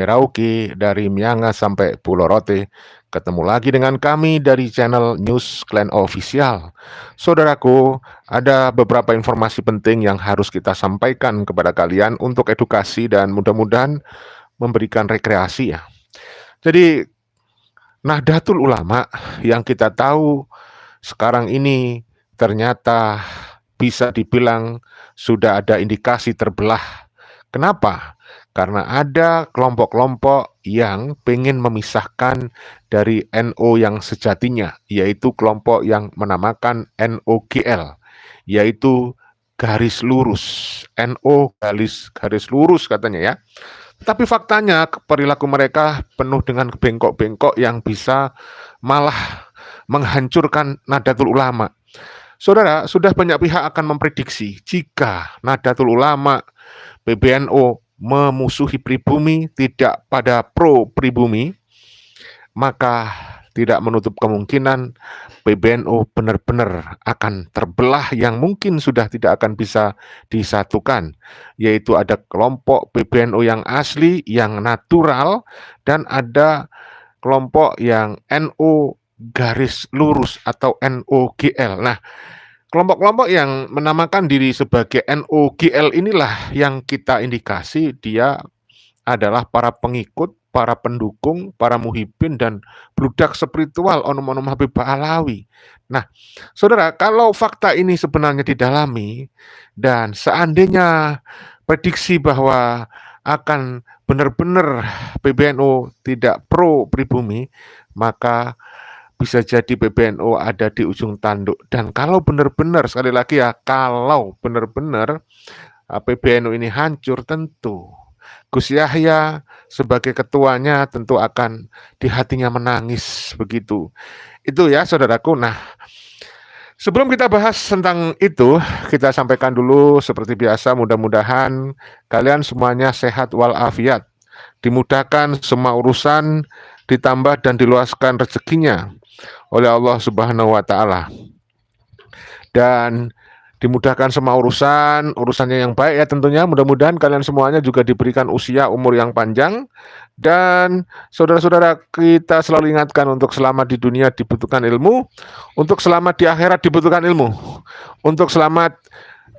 Merauke, dari Miangas sampai Pulau Rote. Ketemu lagi dengan kami dari channel News Clan Official. Saudaraku, ada beberapa informasi penting yang harus kita sampaikan kepada kalian untuk edukasi dan mudah-mudahan memberikan rekreasi ya. Jadi, Nahdlatul Ulama yang kita tahu sekarang ini ternyata bisa dibilang sudah ada indikasi terbelah. Kenapa? Karena ada kelompok-kelompok yang pengen memisahkan dari NU yang sejatinya, yaitu kelompok yang menamakan NOGL, yaitu garis lurus. NU garis lurus katanya ya. Tapi faktanya perilaku mereka penuh dengan bengkok-bengkok yang bisa malah menghancurkan Nahdlatul Ulama. Saudara, sudah banyak pihak akan memprediksi jika Nahdlatul Ulama, PBNU memusuhi pribumi, tidak pada pro pribumi, maka tidak menutup kemungkinan PBNU benar-benar akan terbelah yang mungkin sudah tidak akan bisa disatukan, yaitu ada kelompok PBNU yang asli, yang natural, dan ada kelompok yang NU garis lurus atau NOGL. Nah, kelompok-kelompok yang menamakan diri sebagai NOGL inilah yang kita indikasi dia adalah para pengikut, para pendukung, para muhibin, dan bludak spiritual onom-onom Habib Ba'alawi. Nah, saudara, kalau fakta ini sebenarnya didalami, dan seandainya prediksi bahwa akan benar-benar PBNU tidak pro pribumi, maka bisa jadi PBNU ada di ujung tanduk. Dan kalau benar-benar, sekali lagi ya, kalau benar-benar PBNU ini hancur, tentu Gus Yahya sebagai ketuanya tentu akan di hatinya menangis begitu. Itu ya saudaraku. Nah, sebelum kita bahas tentang itu, kita sampaikan dulu seperti biasa, mudah-mudahan kalian semuanya sehat walafiat, dimudahkan semua urusan, ditambah dan diluaskan rezekinya oleh Allah Subhanahu wa taala. Dan dimudahkan semua urusannya yang baik ya tentunya. Mudah-mudahan kalian semuanya juga diberikan usia umur yang panjang. Dan saudara-saudara, kita selalu ingatkan untuk selamat di dunia dibutuhkan ilmu, untuk selamat di akhirat dibutuhkan ilmu, untuk selamat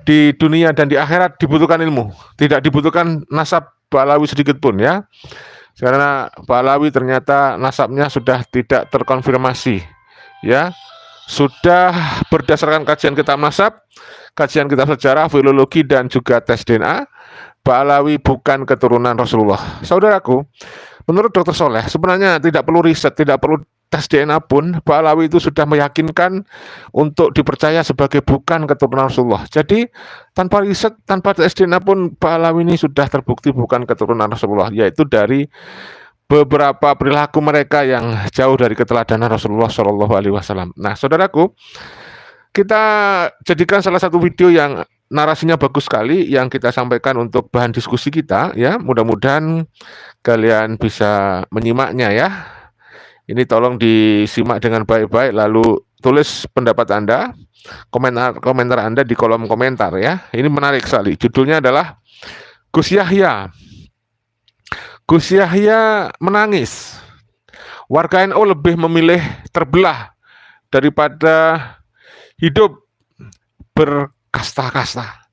di dunia dan di akhirat dibutuhkan ilmu. Tidak dibutuhkan nasab Ba'alawi sedikit pun ya. Karena Ba'alawi ternyata nasabnya sudah tidak terkonfirmasi ya. Sudah berdasarkan kajian kitab nasab, kajian kitab sejarah, filologi, dan juga tes DNA, Ba'alawi bukan keturunan Rasulullah. Saudaraku, menurut Dr. Soleh, sebenarnya tidak perlu riset, tidak perlu tes DNA pun, Ba'alawi itu sudah meyakinkan untuk dipercaya sebagai bukan keturunan Rasulullah. Jadi, tanpa riset, tanpa tes DNA pun, Ba'alawi ini sudah terbukti bukan keturunan Rasulullah, yaitu dari beberapa perilaku mereka yang jauh dari keteladanan Rasulullah Shallallahu Alaihi Wasallam. Nah, saudaraku, kita jadikan salah satu video yang narasinya bagus sekali yang kita sampaikan untuk bahan diskusi kita ya. Mudah-mudahan kalian bisa menyimaknya ya. Ini tolong disimak dengan baik-baik, lalu tulis pendapat Anda, komentar Anda di kolom komentar ya. Ini menarik sekali. Judulnya adalah Gus Yahya. Gus Yahya menangis. Warga NU lebih memilih terbelah daripada hidup berkasta-kasta.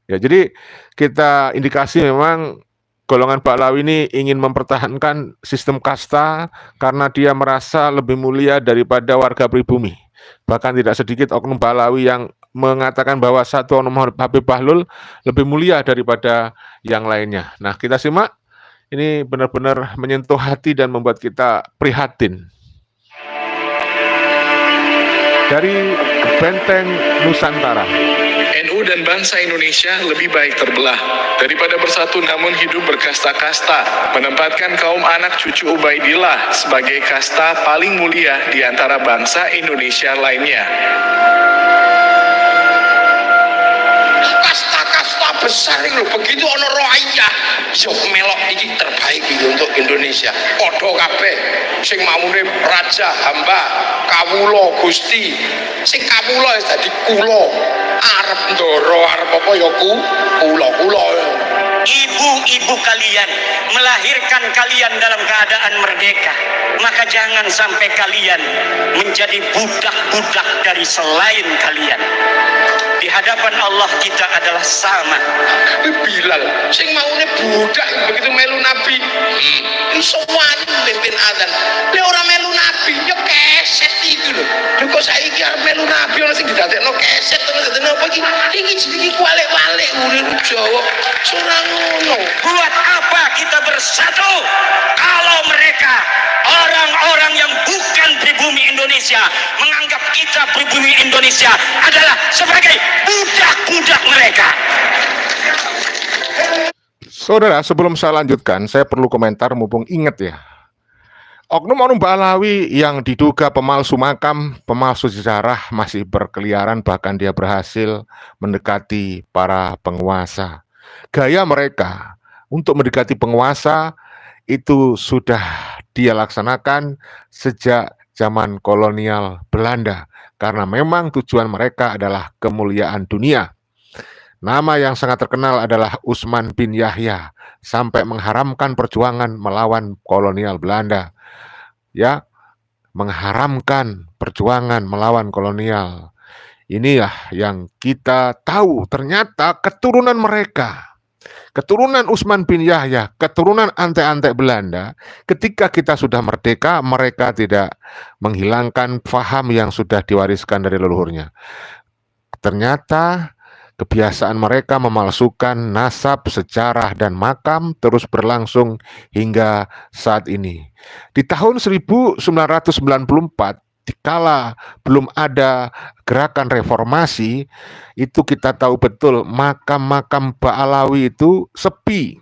Ya, jadi kita indikasi memang golongan Ba'alawi ini ingin mempertahankan sistem kasta karena dia merasa lebih mulia daripada warga pribumi. Bahkan tidak sedikit oknum Ba'alawi yang mengatakan bahwa satu oknum Habib Bahlul lebih mulia daripada yang lainnya. Nah, kita simak. Ini benar-benar menyentuh hati dan membuat kita prihatin. Dari Benteng Nusantara. NU dan bangsa Indonesia lebih baik terbelah daripada bersatu namun hidup berkasta-kasta, menempatkan kaum anak cucu Ubaidillah sebagai kasta paling mulia di antara bangsa Indonesia lainnya. Kasta-kasta besar itu begitu ono rohaya yo melok iki terbaik iki untuk Indonesia. Padha kabeh sing mamune raja, hamba, kawula, Gusti. Sing kawula wis dadi kula. Arep ndoro arep apa ya kula. ibu-ibu kalian melahirkan kalian dalam keadaan merdeka, maka jangan sampai kalian menjadi budak-budak dari selain kalian. Di hadapan Allah kita adalah sama. Bilal sing maune budak begitu melu nabi semuanya mimpin adzan lek ora melu nabi ya keset iki lho kok saiki arep melu nabi ono sing didadekno keset terus dene apa iki iki kualik-walik urip Jawa ora ngono. Buat apa kita bersatu kalau mereka orang-orang yang bukan pribumi Indonesia menganggap kita pribumi Indonesia adalah sebagai budak-budak mereka. Saudara, sebelum saya lanjutkan, saya perlu komentar mumpung ingat ya. Oknum-oknum Ba'alawi yang diduga pemalsu makam, pemalsu sejarah masih berkeliaran, bahkan dia berhasil mendekati para penguasa. Gaya mereka untuk mendekati penguasa itu sudah dia laksanakan sejak zaman kolonial Belanda, karena memang tujuan mereka adalah kemuliaan dunia. Nama yang sangat terkenal adalah Utsman bin Yahya, sampai mengharamkan perjuangan melawan kolonial Belanda. Ya, mengharamkan perjuangan melawan kolonial. Inilah yang kita tahu, ternyata keturunan mereka, keturunan Utsman bin Yahya, keturunan antek-antek Belanda, ketika kita sudah merdeka, mereka tidak menghilangkan paham yang sudah diwariskan dari leluhurnya. Ternyata kebiasaan mereka memalsukan nasab, sejarah, dan makam terus berlangsung hingga saat ini. Di tahun 1994, dikala belum ada gerakan reformasi, itu kita tahu betul makam-makam Ba'alawi itu sepi.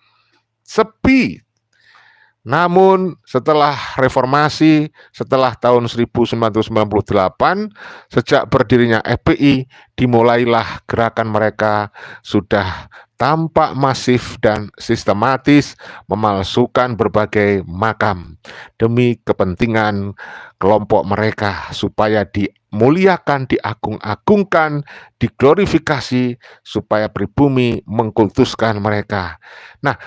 Namun setelah reformasi, setelah tahun 1998, sejak berdirinya FPI, dimulailah gerakan mereka sudah tampak masif dan sistematis memalsukan berbagai makam demi kepentingan kelompok mereka supaya dimuliakan, diagung-agungkan, diglorifikasi, supaya pribumi mengkultuskan mereka. Nah,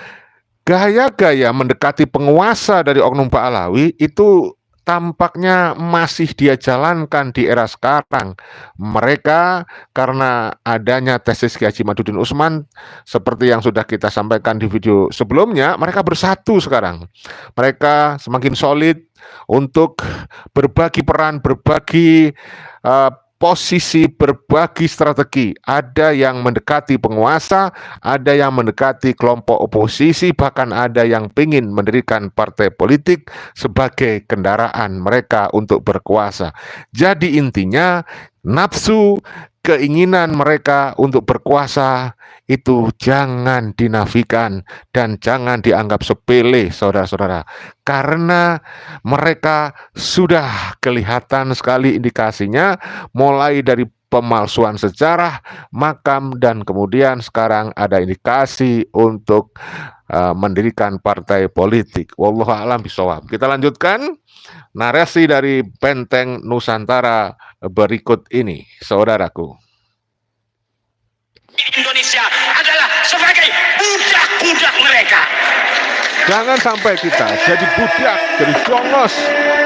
gaya-gaya mendekati penguasa dari oknum Ba'alawi itu tampaknya masih dia jalankan di era sekarang. Mereka karena adanya tesis Ki Haji Madudin Utsman, seperti yang sudah kita sampaikan di video sebelumnya, mereka bersatu sekarang. Mereka semakin solid untuk berbagi peran, berbagi posisi, berbagi strategi. Ada yang mendekati penguasa, ada yang mendekati kelompok oposisi, bahkan ada yang ingin mendirikan partai politik sebagai kendaraan mereka untuk berkuasa. Jadi intinya, nafsu, keinginan mereka untuk berkuasa itu jangan dinafikan dan jangan dianggap sepele, saudara-saudara, karena mereka sudah kelihatan sekali indikasinya, mulai dari pemalsuan sejarah, makam, dan kemudian sekarang ada indikasi untuk mendirikan partai politik. Wallahu a'lam bishawab. Kita lanjutkan narasi dari Benteng Nusantara berikut ini, saudaraku. Indonesia adalah sebagai budak-budak mereka. Jangan sampai kita jadi budak, jadi jongos,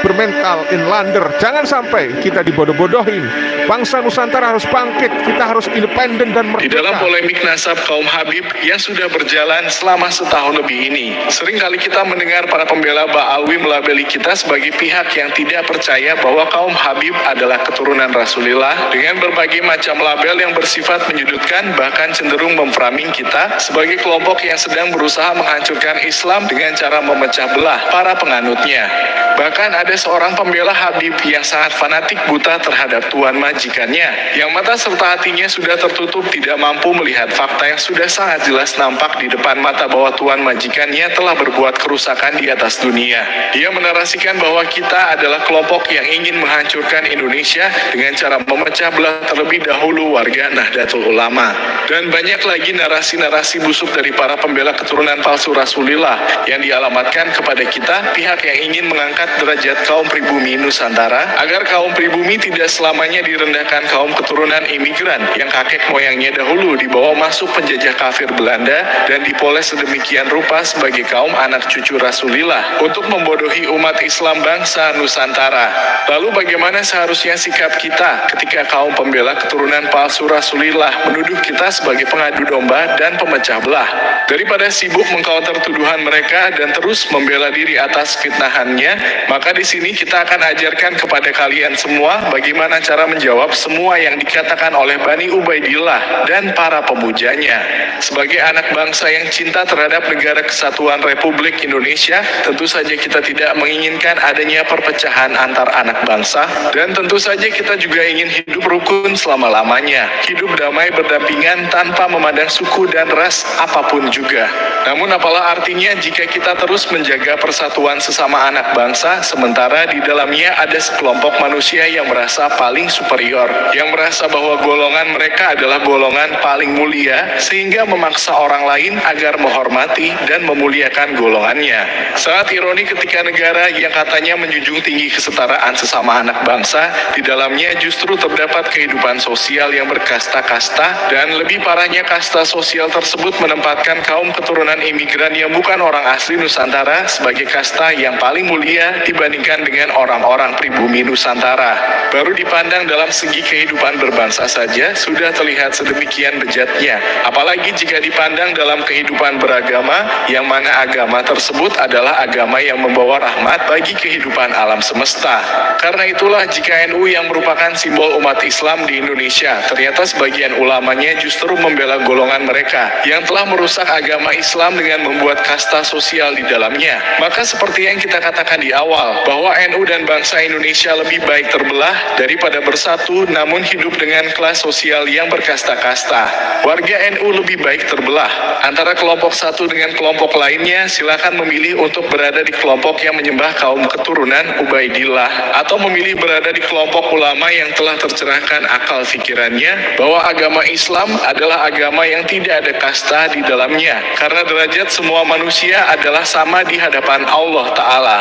bermental inlander. Jangan sampai kita dibodoh-bodohin. Bangsa Nusantara harus bangkit, kita harus independen dan merdeka. Di dalam polemik nasab kaum Habib yang sudah berjalan selama setahun lebih ini, seringkali kita mendengar para pembela Ba'alawi melabeli kita sebagai pihak yang tidak percaya bahwa kaum Habib adalah keturunan Rasulullah, dengan berbagai macam label yang bersifat menyudutkan, bahkan cenderung memframing kita sebagai kelompok yang sedang berusaha menghancurkan Islam dengan cara memecah belah para penganutnya. Bahkan ada seorang pembela Habib yang sangat fanatik buta terhadap tuan majikannya, yang mata serta hatinya sudah tertutup, tidak mampu melihat fakta yang sudah sangat jelas nampak di depan mata bahwa tuan majikannya telah berbuat kerusakan di atas dunia. Dia menarasikan bahwa kita adalah kelompok yang ingin menghancurkan Indonesia dengan cara memecah belah terlebih dahulu warga Nahdlatul Ulama. Dan banyak lagi narasi-narasi busuk dari para pembela keturunan palsu Rasulullah yang dialamatkan kepada kita, pihak yang ingin mengangkat derajat kaum pribumi Nusantara, agar kaum pribumi tidak selamanya direndahkan kaum keturunan imigran yang kakek moyangnya dahulu dibawa masuk penjajah kafir Belanda dan dipoles sedemikian rupa sebagai kaum anak cucu Rasulillah untuk membodohi umat Islam bangsa Nusantara. Lalu bagaimana seharusnya sikap kita ketika kaum pembela keturunan palsu Rasulillah menuduh kita sebagai pengadu domba dan pemecah belah? Daripada sibuk mengcounter tuduhan mereka dan terus membela diri atas fitnahannya, maka di sini kita akan ajarkan kepada kalian semua bagaimana cara menjawab semua yang dikatakan oleh Bani Ubaidillah dan para pemujanya. Sebagai anak bangsa yang cinta terhadap Negara Kesatuan Republik Indonesia, tentu saja kita tidak menginginkan adanya perpecahan antar anak bangsa, dan tentu saja kita juga ingin hidup rukun selama-lamanya, hidup damai berdampingan tanpa memandang suku dan ras apapun juga. Namun apalah artinya jika kita terus menjaga persatuan sesama anak bangsa, sementara di dalamnya ada sekelompok manusia yang merasa paling superior, yang merasa bahwa golongan mereka adalah golongan paling mulia, sehingga memaksa orang lain agar menghormati dan memuliakan golongannya. Sangat ironi ketika negara yang katanya menjunjung tinggi kesetaraan sesama anak bangsa, di dalamnya justru terdapat kehidupan sosial yang berkasta-kasta, dan lebih parahnya kasta sosial tersebut menempatkan kaum keturunan imigran yang bukan orang asli Nusantara sebagai kasta yang paling mulia dibandingkan dengan orang-orang pribumi Nusantara. Baru dipandang dalam segi kehidupan berbangsa saja sudah terlihat sedemikian bejatnya, apalagi jika dipandang dalam kehidupan beragama, yang mana agama tersebut adalah agama yang membawa rahmat bagi kehidupan alam semesta. Karena itulah jika NU yang merupakan simbol umat Islam di Indonesia, ternyata sebagian ulamanya justru membela golongan mereka yang telah merusak agama Islam dengan membuat kasta sosial di dalamnya, maka seperti yang kita katakan di awal, bahwa NU dan bangsa Indonesia lebih baik terbelah daripada bersatu namun hidup dengan kelas sosial yang berkasta-kasta. Warga NU lebih baik terbelah antara kelompok satu dengan kelompok lainnya. Silakan memilih untuk berada di kelompok yang menyembah kaum keturunan Ubaidillah, atau memilih berada di kelompok ulama yang telah tercerahkan akal fikirannya bahwa agama Islam adalah agama yang tidak ada kasta di dalamnya, karena derajat semua manusia adalah sama di hadapan Allah Ta'ala.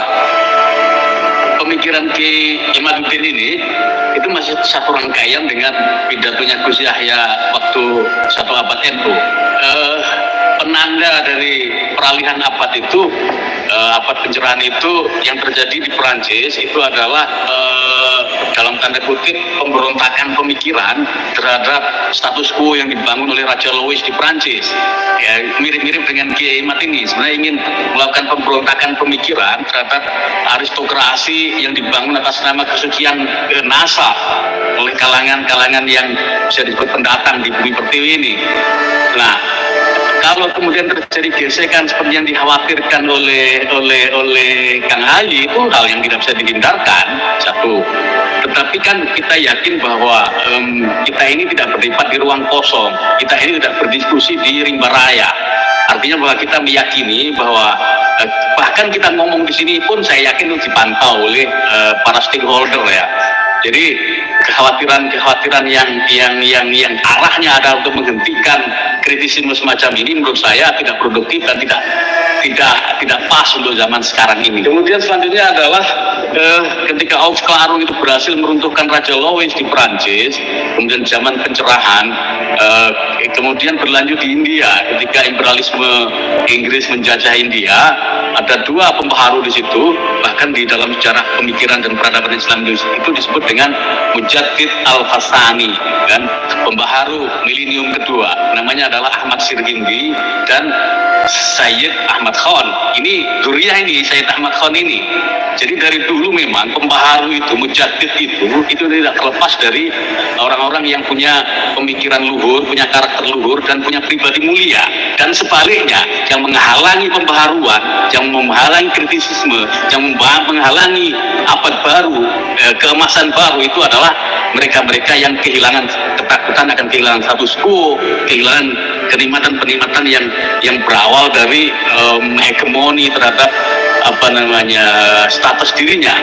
Pemikiran Ki Imaduddin ini itu masih satu rangkaian dengan pidatonya Gus Yahya waktu satu abad NU. Penanda dari peralihan abad itu, abad pencerahan itu yang terjadi di Perancis itu adalah dalam tanda kutip pemberontakan pemikiran terhadap status quo yang dibangun oleh Raja Louis di Perancis. Ya, mirip-mirip dengan Kiai Imad ini sebenarnya ingin melakukan pemberontakan pemikiran terhadap aristokrasi yang dibangun atas nama kesucian nasab oleh kalangan-kalangan yang bisa disebut pendatang di bumi pertiwi ini. Nah, kalau kemudian terjadi gesekan seperti yang dikhawatirkan oleh Kang Haji, itu hal yang tidak bisa dihindarkan, satu. Tetapi kan kita yakin bahwa kita ini tidak berdebat di ruang kosong, kita ini tidak berdiskusi di rimba raya. Artinya bahwa kita meyakini bahwa bahkan kita ngomong di sini pun saya yakin itu dipantau oleh para stakeholder ya. Jadi kekhawatiran yang arahnya ada untuk menghentikan kritisisme semacam ini menurut saya tidak produktif dan tidak pas untuk zaman sekarang ini. Kemudian selanjutnya adalah ketika Auguste Claron itu berhasil meruntuhkan Raja Louis di Prancis, kemudian zaman pencerahan, kemudian berlanjut di India ketika imperialisme Inggris menjajah India, ada dua pembaharu di situ, bahkan di dalam sejarah pemikiran dan peradaban Islam itu disebut dengan Mujaddid Al-Hasani, kan, pembaharu milenium kedua, namanya adalah Ahmad Sirhindi dan Sayyid Ahmad Khan. Ini duriah ini, Sayyid Ahmad Khan ini. Jadi dari dulu memang pembaharu itu, mujaddid itu tidak terlepas dari orang-orang yang punya pemikiran luhur, punya karakter luhur, dan punya pribadi mulia. Dan sebaliknya, yang menghalangi pembaharuan, yang menghalangi kritisisme, yang menghalangi abad baru, keemasan baru itu adalah mereka-mereka yang kehilangan ketakutan akan kehilangan status quo, kehilangan kenikmatan-penikmatan yang berawal dari hegemoni terhadap status dirinya.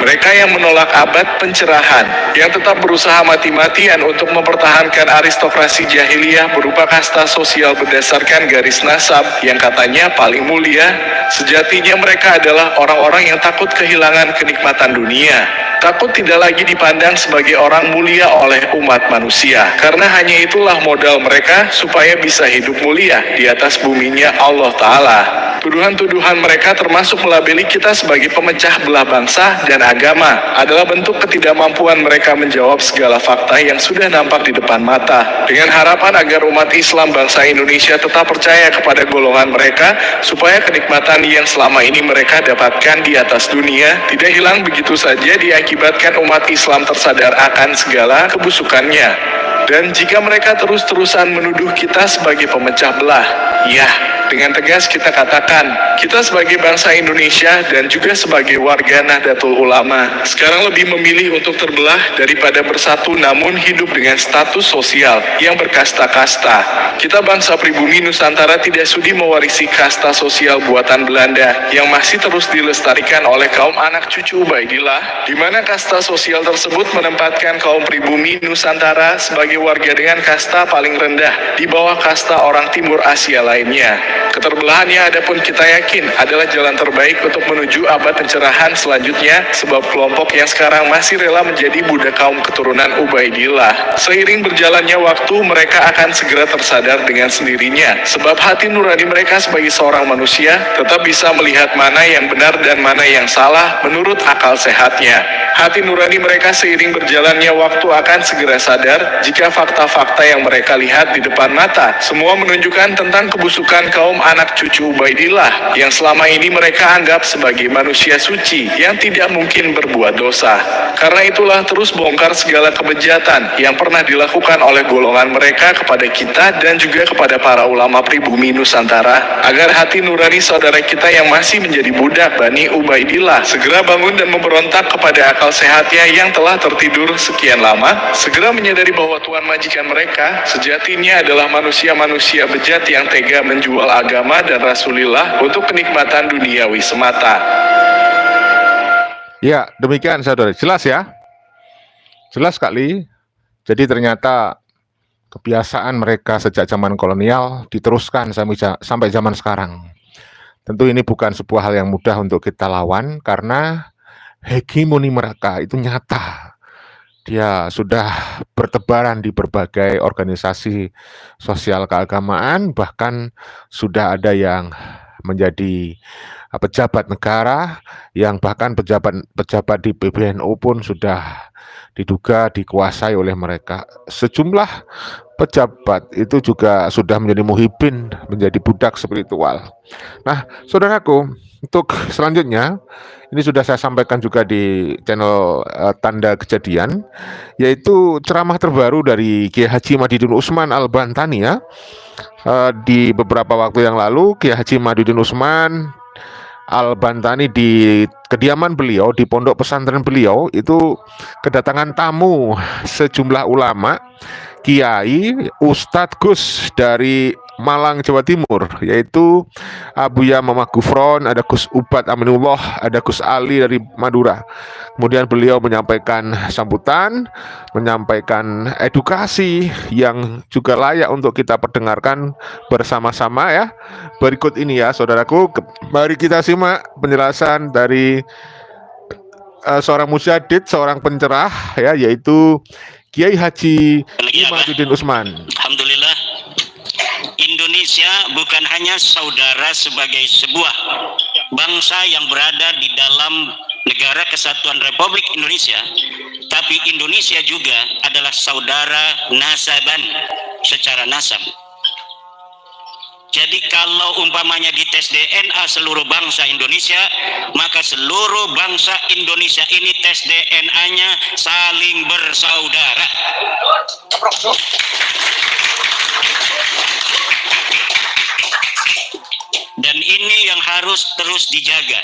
Mereka yang menolak abad pencerahan, yang tetap berusaha mati-matian untuk mempertahankan aristokrasi jahiliyah berupa kasta sosial berdasarkan garis nasab yang katanya paling mulia, sejatinya mereka adalah orang-orang yang takut kehilangan kenikmatan dunia. Takut tidak lagi dipandang sebagai orang mulia oleh umat manusia, karena hanya itulah modal mereka supaya bisa hidup mulia di atas buminya Allah Ta'ala. Tuduhan-tuduhan mereka termasuk melabeli kita sebagai pemecah belah bangsa dan agama adalah bentuk ketidakmampuan mereka menjawab segala fakta yang sudah nampak di depan mata, dengan harapan agar umat Islam bangsa Indonesia tetap percaya kepada golongan mereka supaya kenikmatan yang selama ini mereka dapatkan di atas dunia tidak hilang begitu saja diakibatkan umat Islam tersadar akan segala kebusukannya. Dan jika mereka terus-terusan menuduh kita sebagai pemecah belah, ya, dengan tegas kita katakan, kita sebagai bangsa Indonesia dan juga sebagai warga Nahdlatul Ulama, sekarang lebih memilih untuk terbelah daripada bersatu namun hidup dengan status sosial yang berkasta-kasta. Kita bangsa pribumi Nusantara tidak sudi mewarisi kasta sosial buatan Belanda yang masih terus dilestarikan oleh kaum anak cucu Ubaidillah, di mana kasta sosial tersebut menempatkan kaum pribumi Nusantara sebagai warga dengan kasta paling rendah di bawah kasta orang Timur Asia lainnya. Keterbelahannya adapun kita yakin adalah jalan terbaik untuk menuju abad pencerahan selanjutnya, sebab kelompok yang sekarang masih rela menjadi budak kaum keturunan Ubaidillah. Seiring berjalannya waktu, mereka akan segera tersadar dengan sendirinya, sebab hati nurani mereka sebagai seorang manusia tetap bisa melihat mana yang benar dan mana yang salah menurut akal sehatnya. Hati nurani mereka seiring berjalannya waktu akan segera sadar jika fakta-fakta yang mereka lihat di depan mata semua menunjukkan tentang kebusukan kaum anak cucu Ubaidillah yang selama ini mereka anggap sebagai manusia suci yang tidak mungkin berbuat dosa. Karena itulah terus bongkar segala kebejatan yang pernah dilakukan oleh golongan mereka kepada kita dan juga kepada para ulama pribumi Nusantara, agar hati nurani saudara kita yang masih menjadi budak Bani Ubaidillah segera bangun dan memberontak kepada akal sehatnya yang telah tertidur sekian lama, segera menyadari bahwa Tuhan majikan mereka sejatinya adalah manusia-manusia bejat yang tega menjual agama dan Rasulullah untuk kenikmatan duniawi semata. Ya, demikian saudara. Jelas ya? Jelas sekali. Jadi ternyata kebiasaan mereka sejak zaman kolonial diteruskan sampai zaman sekarang. Tentu ini bukan sebuah hal yang mudah untuk kita lawan karena hegemoni mereka itu nyata. Dia sudah bertebaran di berbagai organisasi sosial keagamaan, bahkan sudah ada yang menjadi pejabat negara, yang bahkan pejabat di PBNU pun sudah diduga dikuasai oleh mereka. Sejumlah pejabat itu juga sudah menjadi muhibin, menjadi budak spiritual. Nah, saudaraku, untuk selanjutnya, ini sudah saya sampaikan juga di channel Tanda Kejadian, yaitu ceramah terbaru dari Kiai Haji Madidin Usman Al-Bantani ya. Di beberapa waktu yang lalu, Kiai Haji Madidin Usman Al-Bantani di kediaman beliau, di pondok pesantren beliau, itu kedatangan tamu sejumlah ulama, kiai, Ustadz Gus dari Malang, Jawa Timur, yaitu Abuya Mama Gufron, ada Gus Ubad Aminullah, ada Gus Ali dari Madura. Kemudian beliau menyampaikan sambutan, menyampaikan edukasi yang juga layak untuk kita perdengarkan bersama-sama ya. Berikut ini ya saudaraku, mari kita simak penjelasan dari seorang musyadid, seorang pencerah ya, yaitu Kiai Haji Madidin Usman. Alhamdulillah, Indonesia bukan hanya saudara sebagai sebuah bangsa yang berada di dalam Negara Kesatuan Republik Indonesia, tapi Indonesia juga adalah saudara nasaban secara nasab. Jadi kalau umpamanya di tes DNA seluruh bangsa Indonesia, maka seluruh bangsa Indonesia ini tes DNA-nya saling bersaudara. Dan ini yang harus terus dijaga.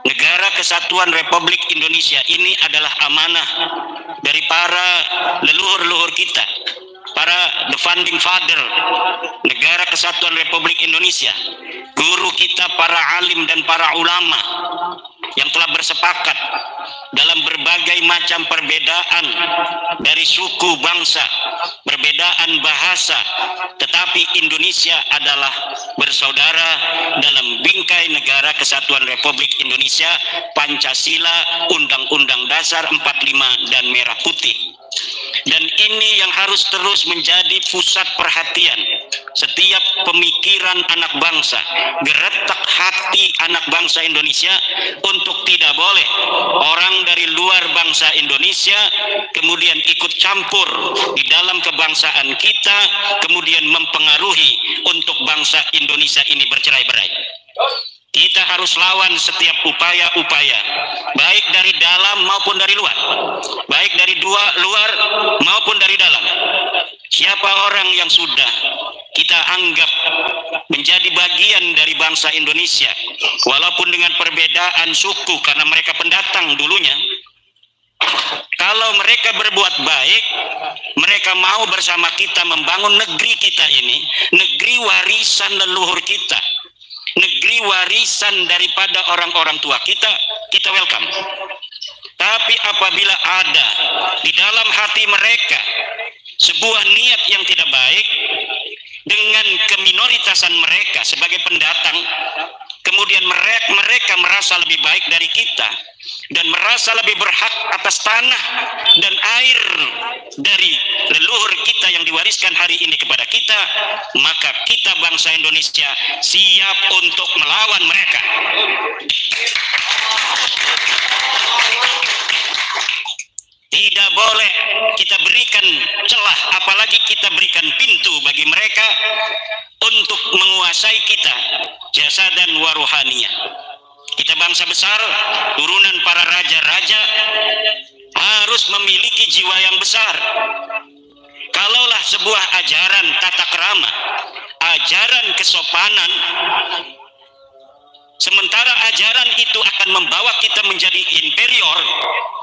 Negara Kesatuan Republik Indonesia ini adalah amanah dari para leluhur-leluhur kita, para the founding father Negara Kesatuan Republik Indonesia, guru kita para alim dan para ulama, yang telah bersepakat dalam berbagai macam perbedaan dari suku bangsa, perbedaan bahasa, tetapi Indonesia adalah bersaudara dalam bingkai negara Kesatuan Republik Indonesia, Pancasila, Undang-Undang Dasar 45 dan Merah Putih. Dan ini yang harus terus menjadi pusat perhatian setiap pemikiran anak bangsa, geretak hati anak bangsa Indonesia, untuk tidak boleh orang dari luar bangsa Indonesia kemudian ikut campur di dalam kebangsaan kita, kemudian mempengaruhi untuk bangsa Indonesia ini bercerai-berai. Kita harus lawan setiap upaya-upaya, baik dari dalam maupun dari luar, baik dari luar maupun dari dalam. Siapa orang yang sudah kita anggap menjadi bagian dari bangsa Indonesia, walaupun dengan perbedaan suku karena mereka pendatang dulunya, kalau mereka berbuat baik, mereka mau bersama kita membangun negeri kita ini, negeri warisan leluhur kita, negeri warisan daripada orang-orang tua kita, kita welcome. Tapi apabila ada di dalam hati mereka sebuah niat yang tidak baik dengan keminoritasan mereka sebagai pendatang, kemudian mereka merasa lebih baik dari kita dan merasa lebih berhak atas tanah dan air dari leluhur kita yang diwariskan hari ini kepada kita, maka kita bangsa Indonesia siap untuk melawan mereka. Tidak boleh kita berikan celah, apalagi kita berikan pintu bagi mereka untuk menguasai kita jasadan wa rohaniyah. Kita bangsa besar, turunan para raja-raja, harus memiliki jiwa yang besar. Kalaulah sebuah ajaran tata krama, ajaran kesopanan, sementara ajaran itu akan membawa kita menjadi inferior,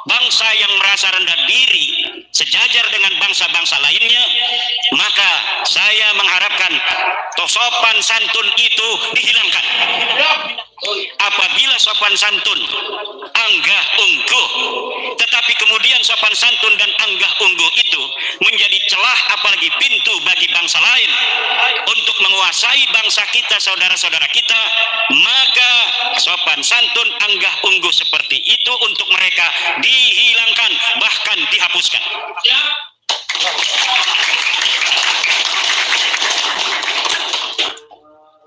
bangsa yang merasa rendah diri sejajar dengan bangsa-bangsa lainnya, maka saya mengharapkan sopan santun itu dihilangkan. Apabila sopan santun anggah ungguh, tetapi kemudian sopan santun dan anggah ungguh itu menjadi celah, apalagi pintu bagi bangsa lain untuk menguasai bangsa kita, saudara-saudara kita, maka sopan santun anggah ungguh seperti itu untuk mereka dihilangkan, bahkan dihapuskan.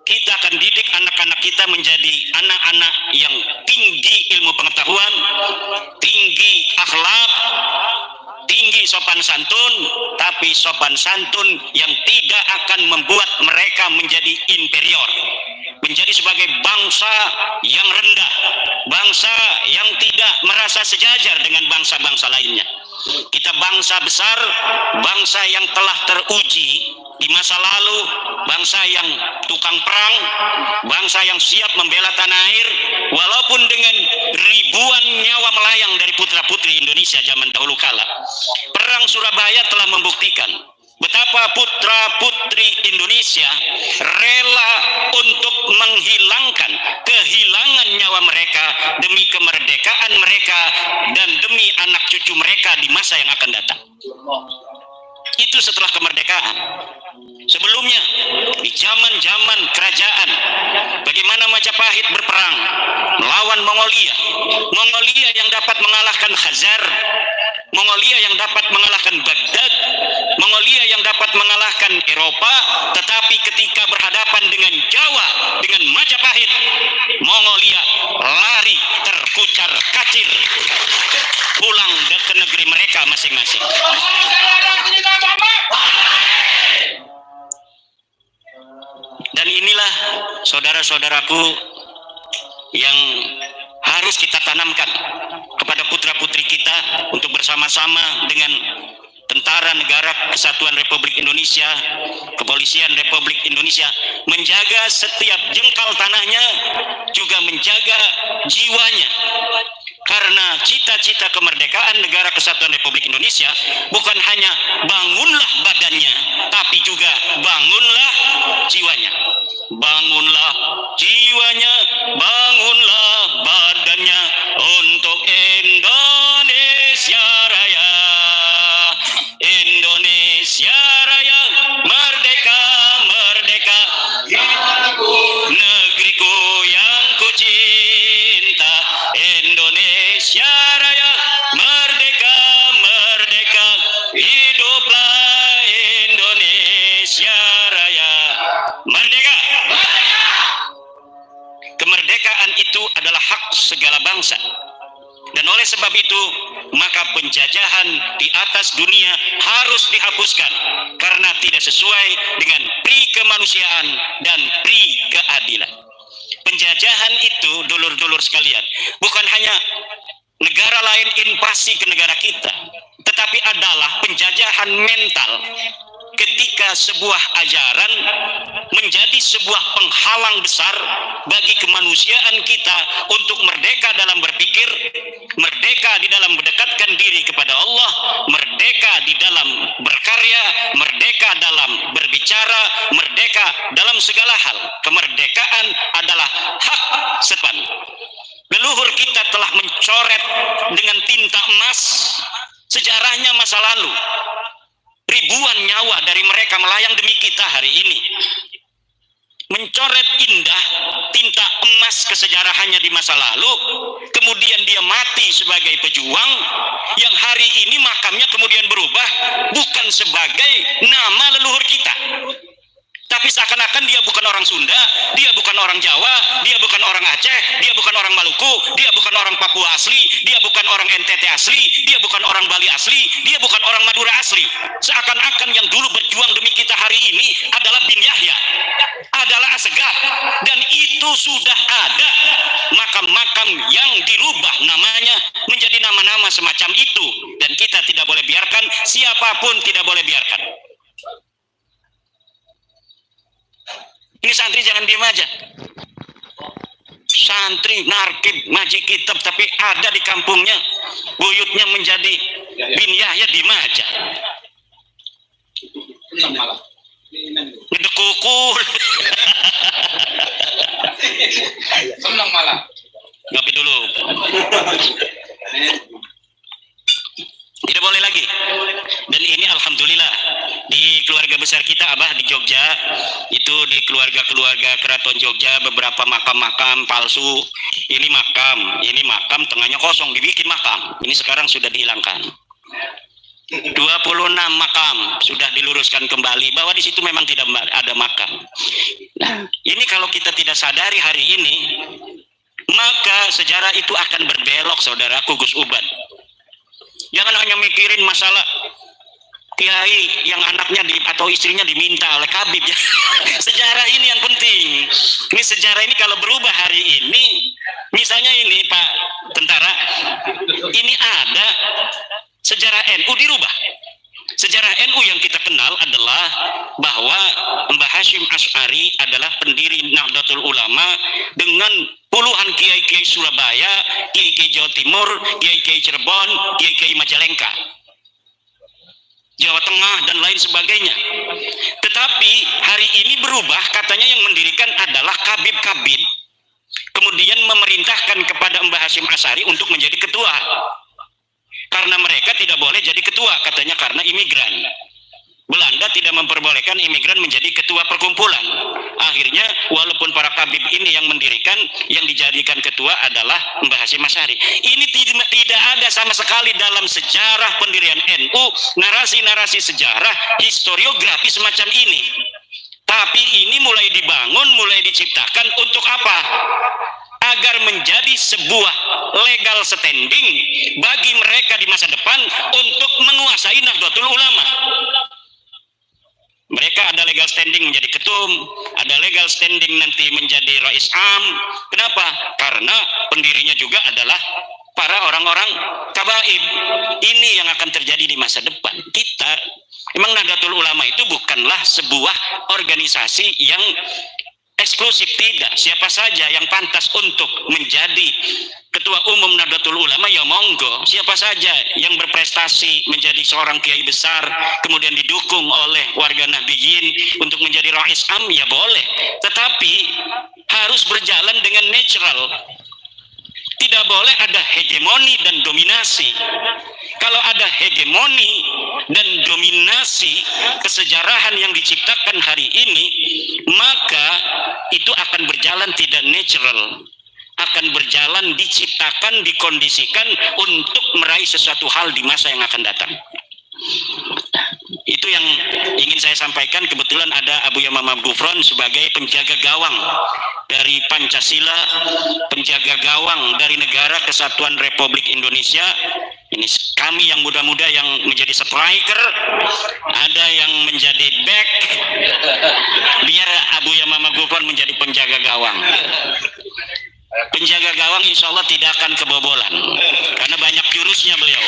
Kita akan didik anak-anak kita menjadi anak-anak yang tinggi ilmu pengetahuan, tinggi akhlak, tinggi sopan santun, tapi sopan santun yang tidak akan membuat mereka menjadi inferior, menjadi sebagai bangsa yang rendah, bangsa yang tidak merasa sejajar dengan bangsa-bangsa lainnya. Kita bangsa besar, bangsa yang telah teruji di masa lalu, bangsa yang tukang perang, bangsa yang siap membela tanah air, walaupun dengan ribuan nyawa melayang dari putra-putri Indonesia zaman dahulu kala. Perang Surabaya telah membuktikan betapa putra-putri Indonesia rela untuk menghilangkan kehilangan nyawa mereka demi kemerdekaan mereka dan demi anak cucu mereka di masa yang akan datang. Itu setelah kemerdekaan. Sebelumnya, di zaman-zaman kerajaan, bagaimana Majapahit berperang melawan Mongolia. Mongolia yang dapat mengalahkan Khazar, Mongolia yang dapat mengalahkan Baghdad, Mongolia yang dapat mengalahkan Eropa, tetapi ketika berhadapan dengan Jawa, dengan Majapahit, Mongolia lari terkucar kacir pulang ke negeri mereka masing-masing. Dan inilah saudara-saudaraku yang harus kita tanamkan kepada putra-putri kita untuk bersama-sama dengan Tentara Negara Kesatuan Republik Indonesia, Kepolisian Republik Indonesia, menjaga setiap jengkal tanahnya, juga menjaga jiwanya. Karena cita-cita kemerdekaan Negara Kesatuan Republik Indonesia bukan hanya bangunlah badannya, tapi juga bangunlah jiwanya. Bangunlah jiwanya, bangunlah badannya, kemerdekaan itu adalah hak segala bangsa. Dan oleh sebab itu, maka penjajahan di atas dunia harus dihapuskan karena tidak sesuai dengan pri kemanusiaan dan pri keadilan. Penjajahan itu, dulur-dulur sekalian, bukan hanya negara lain invasi ke negara kita, tetapi adalah penjajahan mental ketika sebuah ajaran menjadi sebuah penghalang besar bagi kemanusiaan kita untuk merdeka dalam berpikir, merdeka di dalam mendekatkan diri kepada Allah, merdeka di dalam berkarya, merdeka dalam berbicara, merdeka dalam segala hal. Kemerdekaan adalah hak sepan. Leluhur kita telah mencoret dengan tinta emas sejarahnya masa lalu. Ribuan nyawa dari mereka melayang demi kita hari ini. Mencoret indah tinta emas kesejarahannya di masa lalu, kemudian dia mati sebagai pejuang yang hari ini makamnya kemudian berubah bukan sebagai nama leluhur kita, tapi seakan-akan dia bukan orang Sunda, dia bukan orang Jawa, dia bukan orang Aceh, dia bukan orang Maluku, dia bukan orang Papua asli, dia bukan orang NTT asli, dia bukan orang Bali asli, dia bukan orang Madura asli. Seakan-akan yang dulu berjuang demi kita hari ini adalah Bin Yahya, adalah Asegaf, dan itu sudah ada makam-makam yang dirubah namanya menjadi nama-nama semacam itu, dan kita tidak boleh biarkan, siapapun tidak boleh biarkan. Ini santri jangan diam aja. Santri narkib ngaji kitab tapi ada di kampungnya buyutnya menjadi Bin Yahya, diam aja. Ngedekukul. Senang malah. Ngopi dulu. Tidak boleh lagi. Dan ini alhamdulillah di keluarga besar kita, Abah di Jogja, itu di keluarga-keluarga keraton Jogja beberapa makam-makam palsu. Ini makam tengahnya kosong, dibikin makam. Ini sekarang sudah dihilangkan. 26 makam sudah diluruskan kembali bahwa di situ memang tidak ada makam. Nah, ini kalau kita tidak sadari hari ini, maka sejarah itu akan berbelok, saudaraku Gus Uban. Jangan hanya mikirin masalah kiai yang anaknya atau istrinya diminta oleh Habib ya. Sejarah ini yang penting. Ini sejarah ini kalau berubah hari ini, misalnya ini Pak Tentara, ini ada sejarah NU dirubah. Sejarah NU yang kita kenal adalah bahwa Mbah Hashim Asy'ari adalah pendiri Nahdlatul Ulama dengan puluhan kiai-kiai Surabaya, kiai-kiai Jawa Timur, kiai-kiai Cirebon, kiai-kiai Majalengka, Jawa Tengah dan lain sebagainya. Tetapi hari ini berubah, katanya yang mendirikan adalah kabib-kabib, kemudian memerintahkan kepada Mbah Hashim Asy'ari untuk menjadi ketua. Karena mereka tidak boleh jadi ketua, katanya karena imigran. Belanda tidak memperbolehkan imigran menjadi ketua perkumpulan. Akhirnya walaupun para kabib ini yang mendirikan, yang dijadikan ketua adalah Mbah Hashim Asy'ari. Ini tidak ada sama sekali dalam sejarah pendirian NU narasi-narasi sejarah historiografi semacam ini. Tapi ini mulai dibangun, mulai diciptakan untuk apa? Agar menjadi sebuah legal standing bagi mereka di masa depan untuk menguasai Nahdlatul Ulama. Mereka ada legal standing menjadi ketum, ada legal standing nanti menjadi rais am. Kenapa? Karena pendirinya juga adalah para orang-orang tabaib. Ini yang akan terjadi di masa depan. Kita, memang Nahdlatul Ulama itu bukanlah sebuah organisasi yang eksklusif, tidak. Siapa saja yang pantas untuk menjadi ketua umum Nahdlatul Ulama ya monggo. Siapa saja yang berprestasi menjadi seorang kiai besar kemudian didukung oleh warga Nahdiyin untuk menjadi rais am ya boleh. Tetapi harus berjalan dengan natural. Tidak boleh ada hegemoni dan dominasi. Kalau ada hegemoni dan dominasi kesejarahan yang diciptakan hari ini, maka itu akan berjalan tidak natural, akan berjalan diciptakan, dikondisikan untuk meraih sesuatu hal di masa yang akan datang. Itu Itu yang ingin saya sampaikan. Kebetulan ada Abuya Mama Gufron sebagai penjaga gawang dari Pancasila, penjaga gawang dari Negara Kesatuan Republik Indonesia. Ini kami yang muda-muda yang menjadi striker, ada yang menjadi back, biar Abuya Mama Gufron menjadi penjaga gawang. Penjaga gawang insya Allah tidak akan kebobolan karena banyak jurusnya beliau.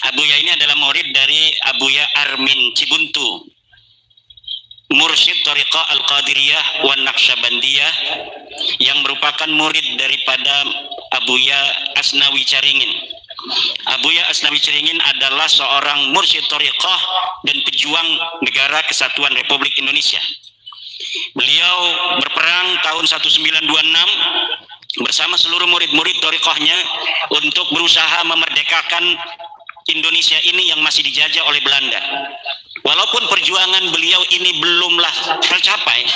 Abuya ini adalah murid dari Abuya Armin Cibuntu, mursyid Thariqah Al-Qadiriyah wan Naqsyabandiyah, yang merupakan murid daripada Abuya Asnawi Caringin. Abuya Asnawi Caringin adalah seorang mursyid Thariqah dan pejuang Negara Kesatuan Republik Indonesia. Beliau berperang tahun 1926 bersama seluruh murid-murid Thariqahnya untuk berusaha memerdekakan Indonesia ini yang masih dijajah oleh Belanda. Walaupun perjuangan beliau ini belumlah tercapai,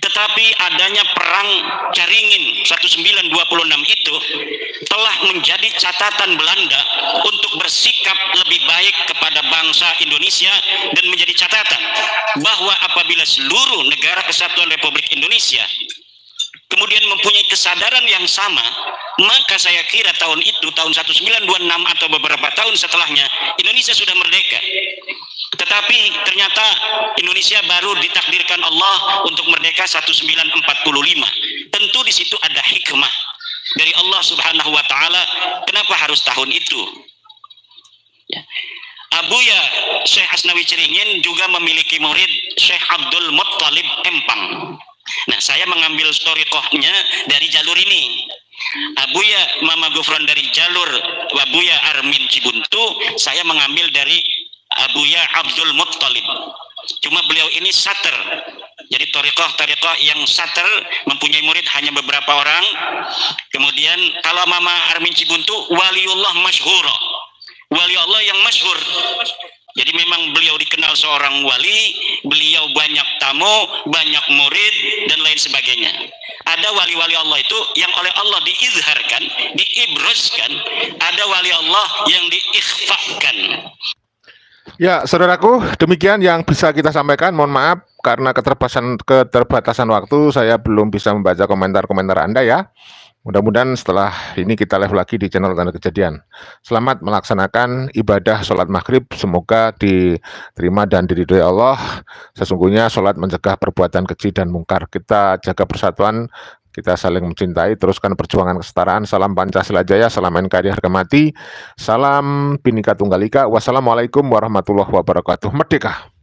tetapi adanya perang Caringin 1926 itu telah menjadi catatan Belanda untuk bersikap lebih baik kepada bangsa Indonesia, dan menjadi catatan bahwa apabila seluruh negara Kesatuan Republik Indonesia kemudian mempunyai kesadaran yang sama, maka saya kira tahun itu, tahun 1926 atau beberapa tahun setelahnya, Indonesia sudah merdeka. Tetapi ternyata Indonesia baru ditakdirkan Allah untuk merdeka 1945. Tentu di situ ada hikmah dari Allah Subhanahu wa taala kenapa harus tahun itu. Ya. Abuya Syekh Asnawi Caringin juga memiliki murid Syekh Abdul Muttalib Empang. Nah, saya mengambil thariqahnya dari jalur ini. Abuya Mama Gufron dari jalur Abuya Armin Cibuntu, saya mengambil dari Abuya Abdul Muttalib. Cuma beliau ini sater. Jadi thariqah yang sater, mempunyai murid hanya beberapa orang. Kemudian kalau Mama Armin Cibuntu waliullah masyhur. Wali Allah yang masyhur. Jadi memang beliau dikenal seorang wali, beliau banyak tamu, banyak murid, dan lain sebagainya. Ada wali-wali Allah itu yang oleh Allah diizharkan, diibroskan. Ada wali Allah yang diikhfakan. Ya, saudaraku, demikian yang bisa kita sampaikan. Mohon maaf karena keterbatasan waktu, saya belum bisa membaca komentar-komentar Anda ya. Mudah-mudahan setelah ini kita live lagi di channel Tanda Kejadian. Selamat melaksanakan ibadah sholat maghrib. Semoga diterima dan diridhoi Allah. Sesungguhnya sholat mencegah perbuatan keji dan mungkar. Kita jaga persatuan, kita saling mencintai, teruskan perjuangan kesetaraan. Salam Pancasila Jaya, salam NKRI harga mati, salam Bhinneka Tunggal Ika. Wassalamualaikum warahmatullahi wabarakatuh. Merdeka!